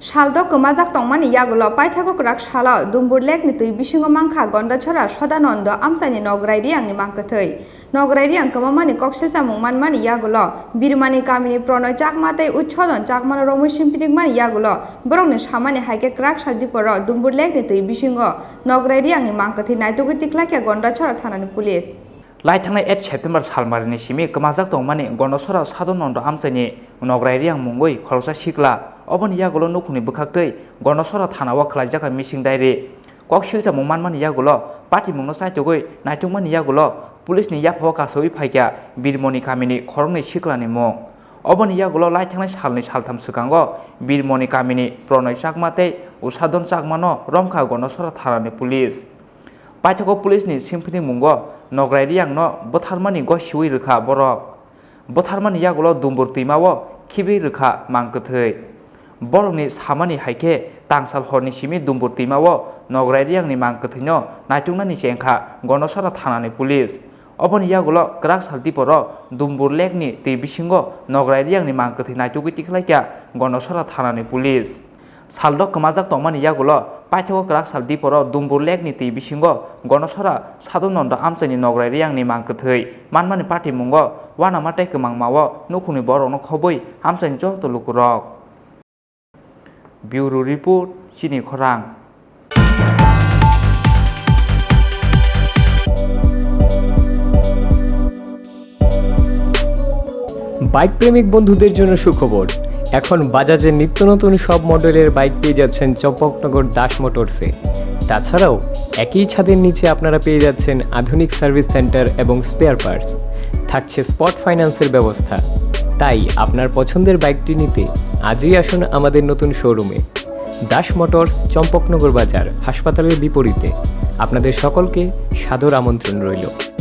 Shaldo kemajak tongmani yagulo paithago krak shala dumbur lekni tui bisingo mangkha gonda chora Sadananda amsani nograi riangni mangkathai nograi riang kemamani koksil samung manmani yagulo birmani kamini pronoy chakmatei uchhodon chakmano romu simpidikmani yagulo borokni samani haike krak saldiporo dumbur lekni tui bisingo nograi riangni mangkathai naitugui tiklakya gonda chora thanani police Laithangna 8 September salmarini simi kemajak tongmani gondosora Sadananda amsani nograi riang mungoi khoroksa sikla oboni yagulo nukuni bukhaktei gondosora thanao khlaijaka missing diary koksilcha mungmanmani yagulo party mungno saitugui naitungmani yagulo police ni yapho kasoi phaikya birmoni kamini khorongni siklani mung oboni yagulo laithangna salni saltham sukango birmoni kamini pronoy chakmatei usadon chakmano romkha gondosora thanani police paithako police ni simphini mungo nograi riangno botharmani go siwi rukha borok botharmani yagulo dumbur tuimao khibi rukha mangkathai borokni samani haike tangsal horni simi dumbur tuimao nograi riangni mangkathaino naitungnani chengkha gondosora thanani police oboni yagulo krak saltiporo dumbur lekni tei bisingo nograi riangni mangkathai naitugui tiklaikya gondosora thanani police saldo kemajak tongmani yagulo paithako krak saldiporo dumbur lekni tei bisingo gondosora Sadananda amsani nograi riangni mangkathai manmani party mungo wanamatei kemangmao nukuni borokno khoboi amsani joto lukurok Bureau Report Chini Khorang bike প্রেমিক বন্ধুদের জন্য সুখবর এখন বাজাজের নিত্য নতুন সব মডেলের bike পেয়ে যাচ্ছেন চম্পকনগর দাস মোটরসে তাছাড়াও একই ছাদের নিচে আপনারা পেয়ে যাচ্ছেন আধুনিক সার্ভিস সেন্টার এবং স্পেয়ার পার্টস থাকছে স্পট ফাইন্যান্সের ব্যবস্থা তাই আপনার পছন্দের বাইকটি নিতে আজই আসুন আমাদের নতুন শোরুমে দাস মোটরস চম্পকনগর বাজার হাসপাতালের বিপরীতে আপনাদের সকলকে সাদর আমন্ত্রণ রইল